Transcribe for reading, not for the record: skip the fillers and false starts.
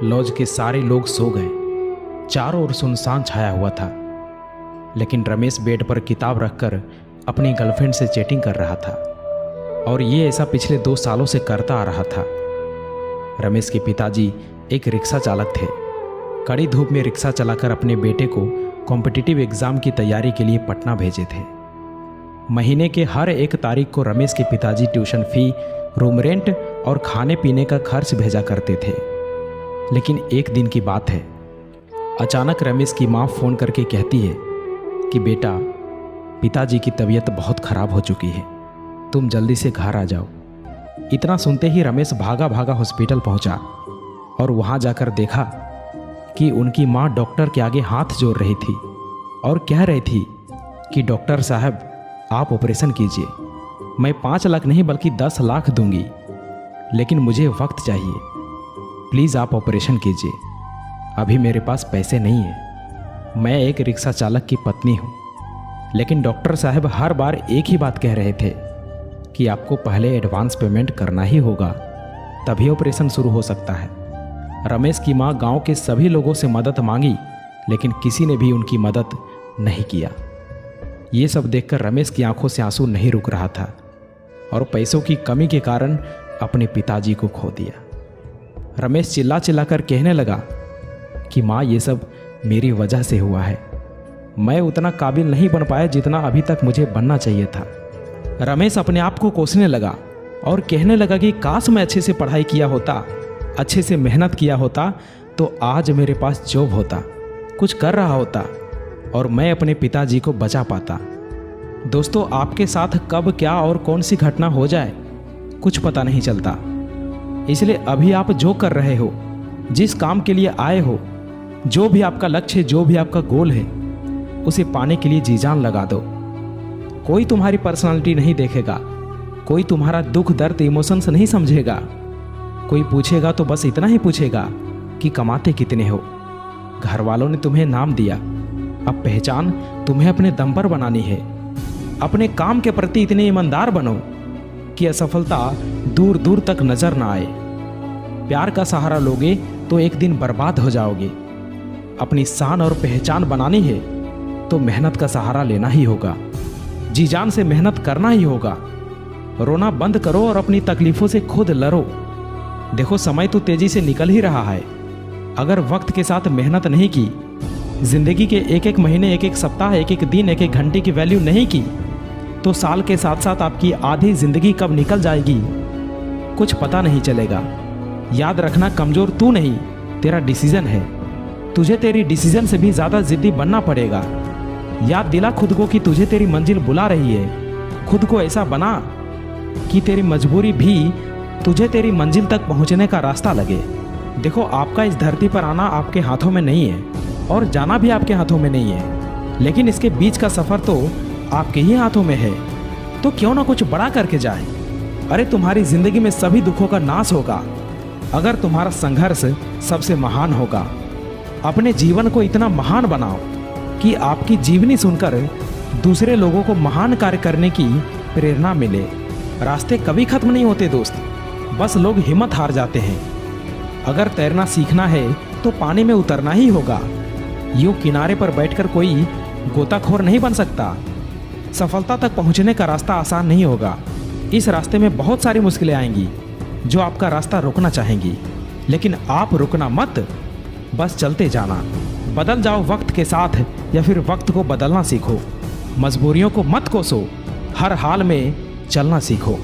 Laws के सारे लोग सो गए। चारों ओर सुनसान छाया हुआ था, लेकिन रमेश बेड पर किताब रखकर अपनी गर्लफ्रेंड से चैटिंग कर रहा था, और ये ऐसा पिछले 2 सालों से करता आ रहा था। रमेश के पिताजी एक रिक्शा चालक थे। कड़ी धूप में रिक्शा चलाकर अपने बेटे को कॉम्पिटिटिव एग्ज़ाम की तैयारी के लिए पटना भेजे थे। महीने के हर 1 तारीख को रमेश के पिताजी ट्यूशन फी, रूम रेंट और खाने पीने का खर्च भेजा करते थे। लेकिन एक दिन की बात है, अचानक रमेश की माँ फ़ोन करके कहती है कि बेटा, पिताजी की तबीयत बहुत ख़राब हो चुकी है, तुम जल्दी से घर आ जाओ। इतना सुनते ही रमेश भागा भागा हॉस्पिटल पहुंचा और वहां जाकर देखा कि उनकी माँ डॉक्टर के आगे हाथ जोड़ रही थी और कह रही थी कि डॉक्टर साहब, आप ऑपरेशन कीजिए। मैं 5 लाख नहीं बल्कि 10 लाख दूंगी, लेकिन मुझे वक्त चाहिए। प्लीज़ आप ऑपरेशन कीजिए, अभी मेरे पास पैसे नहीं है। मैं एक रिक्शा चालक की पत्नी हूँ। लेकिन डॉक्टर साहब हर बार एक ही बात कह रहे थे कि आपको पहले एडवांस पेमेंट करना ही होगा, तभी ऑपरेशन शुरू हो सकता है। रमेश की माँ गांव के सभी लोगों से मदद मांगी, लेकिन किसी ने भी उनकी मदद नहीं किया। ये सब देखकर रमेश की आंखों से आंसू नहीं रुक रहा था और पैसों की कमी के कारण अपने पिताजी को खो दिया। रमेश चिल्ला चिल्लाकर कहने लगा कि माँ, ये सब मेरी वजह से हुआ है। मैं उतना काबिल नहीं बन पाया जितना अभी तक मुझे बनना चाहिए था। रमेश अपने आप को कोसने लगा और कहने लगा कि काश मैं अच्छे से पढ़ाई किया होता, अच्छे से मेहनत किया होता, तो आज मेरे पास जॉब होता, कुछ कर रहा होता और मैं अपने पिताजी को बचा पाता। दोस्तों, आपके साथ कब क्या और कौन सी घटना हो जाए कुछ पता नहीं चलता। इसलिए अभी आप जो कर रहे हो, जिस काम के लिए आए हो, जो भी आपका लक्ष्य है, जो भी आपका गोल है, उसे पाने के लिए जी जान लगा दो। कोई तुम्हारी पर्सनालिटी नहीं देखेगा, कोई तुम्हारा दुख दर्द इमोशंस नहीं समझेगा। कोई पूछेगा तो बस इतना ही पूछेगा कि कमाते कितने हो। घर वालों ने तुम्हें नाम दिया, अब पहचान तुम्हें अपने दम पर बनानी है। अपने काम के प्रति इतने ईमानदार बनो कि असफलता दूर दूर तक नजर ना आए। प्यार का सहारा लोगे तो एक दिन बर्बाद हो जाओगे। अपनी शान और पहचान बनानी है तो मेहनत का सहारा लेना ही होगा, जी जान से मेहनत करना ही होगा। रोना बंद करो और अपनी तकलीफों से खुद लड़ो। देखो, समय तो तेजी से निकल ही रहा है। अगर वक्त के साथ मेहनत नहीं की, जिंदगी के एक एक महीने, एक एक सप्ताह, एक एक दिन, एक एक घंटे की वैल्यू नहीं की, तो साल के साथ साथ आपकी आधी जिंदगी कब निकल जाएगी कुछ पता नहीं चलेगा। याद रखना, कमजोर तू नहीं, तेरा डिसीजन है। तुझे तेरी डिसीजन से भी ज़्यादा जिद्दी बनना पड़ेगा। याद दिला खुद को कि तुझे तेरी मंजिल बुला रही है। खुद को ऐसा बना कि तेरी मजबूरी भी तुझे तेरी मंजिल तक पहुंचने का रास्ता लगे। देखो, आपका इस धरती पर आना आपके हाथों में नहीं है और जाना भी आपके हाथों में नहीं है, लेकिन इसके बीच का सफ़र तो आपके ही हाथों में है। तो क्यों ना कुछ बड़ा करके जाए। अरे, तुम्हारी ज़िंदगी में सभी दुखों का नाश होगा अगर तुम्हारा संघर्ष सबसे महान होगा। अपने जीवन को इतना महान बनाओ कि आपकी जीवनी सुनकर दूसरे लोगों को महान कार्य करने की प्रेरणा मिले। रास्ते कभी खत्म नहीं होते दोस्त, बस लोग हिम्मत हार जाते हैं। अगर तैरना सीखना है तो पानी में उतरना ही होगा। यूं किनारे पर बैठकर कोई गोताखोर नहीं बन सकता। सफलता तक पहुंचने का रास्ता आसान नहीं होगा। इस रास्ते में बहुत सारी मुश्किलें आएंगी जो आपका रास्ता रोकना चाहेंगी, लेकिन आप रुकना मत, बस चलते जाना। बदल जाओ वक्त के साथ या फिर वक्त को बदलना सीखो। मजबूरियों को मत कोसो, हर हाल में चलना सीखो।